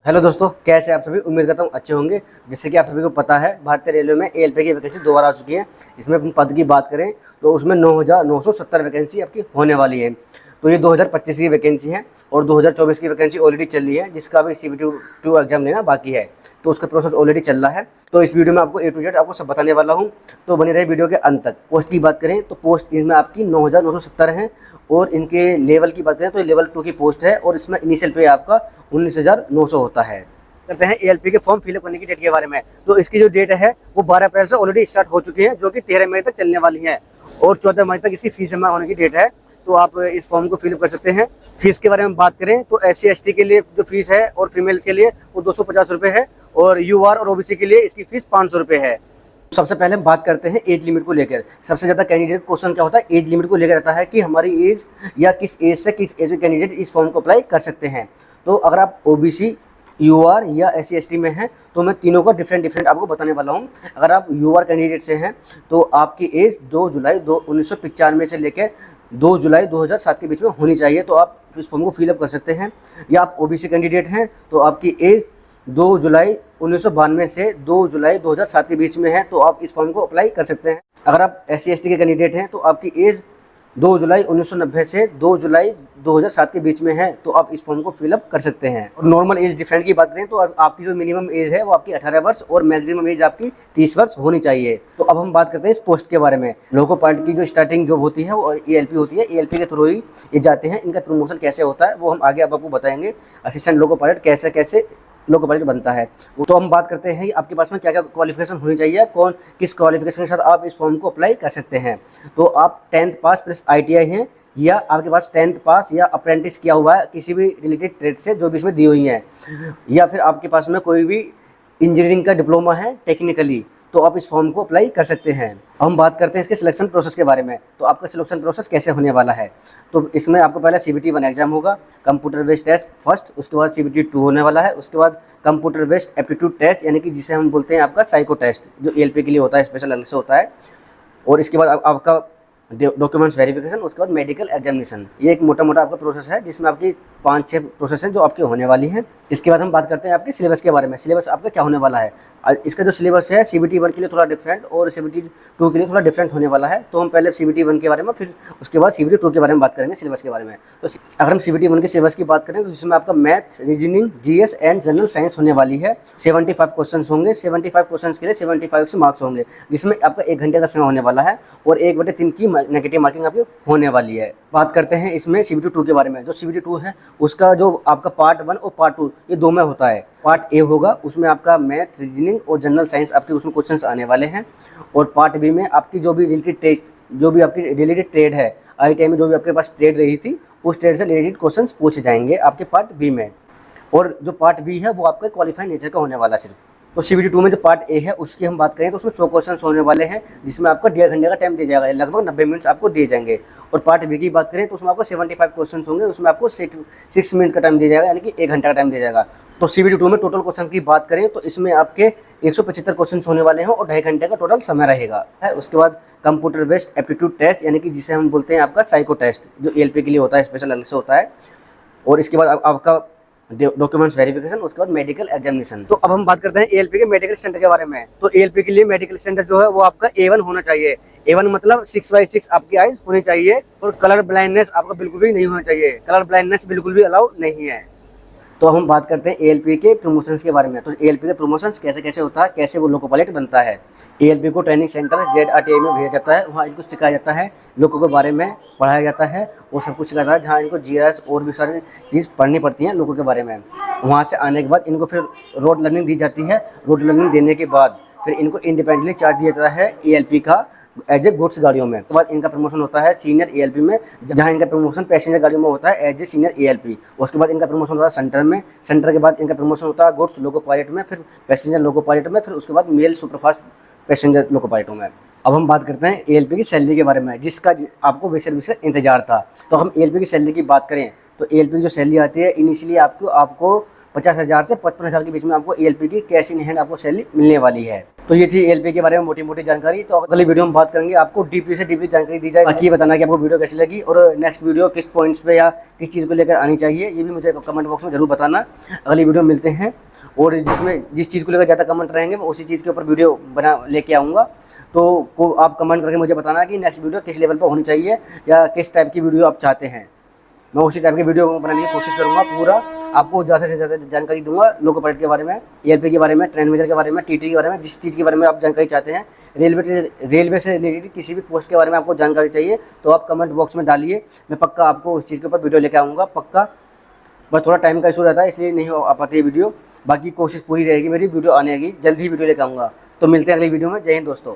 Hello दोस्तों, कैसे आप सभी। उम्मीद करता हूँ अच्छे होंगे। जैसे कि आप सभी को पता है, भारतीय रेलवे में एएलपी की वैकेंसी दोबारा आ चुकी है। इसमें अपन पद की बात करें तो उसमें 9,970 वैकेंसी आपकी होने वाली है। तो ये 2025 की वैकेंसी है और 2024 की वैकेंसी ऑलरेडी चल रही है, जिसका अभी CBT 2 एग्जाम लेना बाकी है। तो उसका प्रोसेस ऑलरेडी चल रहा है। तो इस वीडियो में आपको A to Z आपको सब बताने वाला हूँ। तो बने रहे वीडियो के अंत तक। पोस्ट की बात करें तो पोस्ट इसमें आपकी 9,970 है और इनके लेवल की बात करें तो लेवल 2 की पोस्ट है और इसमें इनिशियल पे आपका 19,900 होता है। करते हैं एएलपी के फॉर्म फिलअप करने की डेट के बारे में। तो इसकी जो डेट है वो 12 अप्रैल से ऑलरेडी स्टार्ट हो चुकी है, जो कि 13 मई तक चलने वाली है और 14 मई तक इसकी फीस जमा होने की डेट है। तो आप इस फॉर्म को फिलअप कर सकते हैं। फीस के बारे में बात करें तो SC/ST के लिए जो फीस है और फीमेल्स के लिए वो 250 रुपये है और UR और OBC के लिए इसकी फीस 500 रुपये है। सबसे पहले हम बात करते हैं एज लिमिट को लेकर। सबसे ज़्यादा कैंडिडेट क्वेश्चन क्या होता है, एज लिमिट को लेकर रहता है कि हमारी एज या किस एज से किस एज के कैंडिडेट इस फॉर्म को अप्लाई कर सकते हैं। तो अगर आप OBC, UR या SC/ST में हैं तो मैं तीनों का डिफरेंट आपको बताने वाला हूं। अगर आप UR कैंडिडेट से हैं तो आपकी एज 2 जुलाई 1995 से लेकर 2 जुलाई 2007 के बीच में होनी चाहिए, तो आप इस फॉर्म को फिलअप कर सकते हैं। या आप OBC कैंडिडेट हैं तो आपकी एज 2 जुलाई 1992 से 2 जुलाई 2007 के बीच में है, तो आप इस फॉर्म को अप्लाई कर सकते हैं। अगर आप SC/ST के कैंडिडेट हैं तो आपकी एज 2 जुलाई 1990 से 2 जुलाई 2007 के बीच में है, तो आप इस फॉर्म को फिलअप कर सकते हैं। और नॉर्मल एज डिफरेंट की बात करें तो आपकी जो मिनिमम एज है वो आपकी 18 वर्ष और मैक्सिमम एज आपकी 30 वर्ष होनी चाहिए। तो अब हम बात करते हैं इस पोस्ट के बारे में। लोको पायलट की जो स्टार्टिंग जॉब होती है वो एएलपी होती है। एएलपी के थ्रू ही ये जाते हैं। इनका प्रमोशन कैसे होता है वो हम आगे अब आपको बताएंगे। असिस्टेंट लोको पायलट कैसे लोको पायलट बनता है। तो हम बात करते हैं आपके पास में क्या क्या क्वालिफिकेशन होनी चाहिए, कौन किस क्वालिफिकेशन के साथ आप इस फॉर्म को अप्लाई कर सकते हैं। तो आप 10th पास प्लस ITI हैं या आपके पास 10th पास या अप्रेंटिस किया हुआ है किसी भी रिलेटेड ट्रेड से जो भी इसमें दी हुई हैं, या फिर आपके पास में कोई भी इंजीनियरिंग का डिप्लोमा है टेक्निकली, तो आप इस फॉर्म को अप्लाई कर सकते हैं। अब हम बात करते हैं इसके सिलेक्शन प्रोसेस के बारे में। तो आपका सिलेक्शन प्रोसेस कैसे होने वाला है। तो इसमें आपको पहले CBT 1 एग्जाम होगा, कंप्यूटर बेस्ड टेस्ट फर्स्ट, उसके बाद CBT 2 होने वाला है, उसके बाद कंप्यूटर बेस्ड एप्टीट्यूड टेस्ट यानी कि जिसे हम बोलते हैं आपका साइको टेस्ट, जो ELP के लिए होता है, स्पेशल अलग से होता है। और इसके बाद आपका डॉक्यूमेंट्स वेरिफिकेशन, उसके बाद मेडिकल एग्जामिनेशन। ये एक मोटा आपका प्रोसेस है जिसमें आपकी 5-6 प्रोसेस हैं जो आपके होने वाली हैं। इसके बाद हम बात करते हैं आपके सिलेबस के बारे में। सिलेबस आपका क्या होने वाला है। इसका जो सिलेबस है CBT 1 के लिए थोड़ा डिफरेंट और CBT 2 के लिए थोड़ा डिफरेंट होने वाला है। तो हम पहले CBT 1 के बारे में, फिर उसके बाद CBT 2 के बारे में बात करेंगे सिलेबस के बारे में। तो अगर हम CBT 1 के सिलेबस की बात करें तो इसमें आपका math, reasoning, GS and general science होने वाली है। 75 क्वेश्चन होंगे। 75 क्वेश्चन के लिए 75 से मार्क्स होंगे, जिसमें आपका 1 घंटे का समय होने वाला है और 1/3 की नेगेटिव मार्किंग आपकी होने वाली है। बात करते हैं इसमें CBT 2 के बारे में। जो CBT 2 है उसका जो आपका पार्ट 1 और पार्ट 2 ये दो में होता है। पार्ट A होगा, उसमें आपका मैथ, रीजनिंग और जनरल साइंस आपके उसमें क्वेश्चंस आने वाले हैं। और पार्ट B में आपकी जो भी रिलेटेड टेस्ट, जो भी आपकी रिलेटेड ट्रेड है, ITI में जो भी आपके पास ट्रेड रही थी उस ट्रेड से रिलेटेड क्वेश्चंस पूछे जाएंगे आपके पार्ट B में। और जो पार्ट B है वो आपका क्वालिफाइड नेचर का होने वाला है सिर्फ। तो CBT 2 में जो पार्ट A है उसकी हम बात करें तो उसमें 100 क्वेश्चन होने वाले हैं, जिसमें आपका 1.5 घंटे का टाइम दिया जाएगा, लगभग 90 मिनट्स आपको दिए जाएंगे। और पार्ट B की बात करें तो उसमें आपको 75 क्वेश्चन होंगे, उसमें आपको 6 मिनट का टाइम दिया जाएगा, यानी कि 1 घंटा का टाइम दिया जाएगा। तो CBT 2 में टोटल क्वेश्चन की बात करें तो इसमें आपके 175 क्वेश्चन होने वाले हैं और 2.5 घंटे का टोटल समय रहेगा। उसके बाद कंप्यूटर बेस्ड एप्टीट्यूड टेस्ट यानी कि जिसे हम बोलते हैं आपका साइको टेस्ट, जो ELP के लिए होता है, स्पेशल अलग से होता है। और इसके बाद आपका डॉक्यूमेंट्स वेरिफिकेशन, उसके बाद मेडिकल एग्जामिनेशन। तो अब हम बात करते हैं ELP के मेडिकल स्टैंडर्ड के बारे में। तो ELP के लिए मेडिकल स्टैंडर्ड जो है वो आपका A1 होना चाहिए। A1 मतलब 6/6 आपकी आइज होनी चाहिए और कलर ब्लाइंडनेस आपका बिल्कुल भी नहीं होना चाहिए। कलर ब्लाइंडनेस बिल्कुल भी अलाउ नहीं है। तो हम बात करते हैं ELP के प्रमोशंस के बारे में। तो ELP के प्रमोशंस कैसे होता है, कैसे वो लोको पायलट बनता है। ELP को ट्रेनिंग सेंटर ZRTI में भेजा जाता है, वहाँ इनको सिखाया जाता है, लोगों के बारे में पढ़ाया जाता है और सब कुछ सिखाया जाता है, जहाँ इनको GS और भी सारी चीज़ पढ़नी पड़ती हैं लोगों के बारे में। वहाँ से आने के बाद इनको फिर रोड लर्निंग दी जाती है। रोड लर्निंग देने के बाद फिर इनको इंडिपेंडेंटली चार्ज दिया जाता है ELP का एज ए गुड्स गाड़ियों में। उसके बाद इनका प्रमोशन होता है सीनियर ELP में, जहाँ इनका प्रमोशन पैसेंजर गाड़ियों में होता है एज ए सीनियर ELP। उसके बाद इनका प्रमोशन होता है सेंटर में। सेंटर के बाद इनका प्रमोशन होता है गुड्स लोको पायलट में, फिर पैसेंजर लोको पायलट में, फिर उसके बाद मेल सुपरफास्ट पैसेंजर लोको पायलटों में। अब हम बात करते हैं ELP की सैलरी के बारे में, जिसका आपको बेसब्री इंतजार था। तो हम ELP की सैलरी की बात करें तो ELP की जो सैलरी आती है इनिशियली आपको 50,000 से 55,000 के बीच में आपको ELP की कैश इन हैंड आपको सैलरी मिलने वाली है। तो ये थी ELP के बारे में मोटी मोटी जानकारी। तो अगली वीडियो में बात करेंगे, आपको डीपली से डीपली जानकारी दी जाए। बाकी ये बताना कि आपको वीडियो कैसी लगी और नेक्स्ट वीडियो किस पॉइंट्स पे या किस चीज़ को लेकर आनी चाहिए, ये भी मुझे कमेंट बॉक्स में जरूर बताना। अगली वीडियो में मिलते हैं, और जिस चीज़ को लेकर ज़्यादा कमेंट रहेंगे मैं उसी चीज़ के ऊपर वीडियो बना लेके आऊँगा। तो आप कमेंट करके मुझे बताना कि नेक्स्ट वीडियो किस लेवल पर होनी चाहिए या किस टाइप की वीडियो आप चाहते हैं। मैं उसी टाइप की वीडियो बनाने की कोशिश करूँगा। पूरा आपको ज़्यादा से ज़्यादा जानकारी दूंगा लोको पायलट के बारे में, ELP के बारे में, ट्रेन मैनेजर के बारे में, TT के बारे में, जिस चीज़ के बारे में आप जानकारी चाहते हैं। रेलवे से रिलेटेड किसी भी पोस्ट के बारे में आपको जानकारी चाहिए तो आप कमेंट बॉक्स में डालिए, मैं पक्का आपको उस चीज़ के ऊपर वीडियो लेकर आऊँगा, पक्का। बस थोड़ा टाइम का इशू रहता है इसलिए नहीं हो पाती है वीडियो, बाकी कोशिश पूरी रहेगी मेरी, वीडियो आने की जल्द ही वीडियो लेकर आऊँगा। तो मिलते हैं अगली वीडियो में। जय हिंद दोस्तों।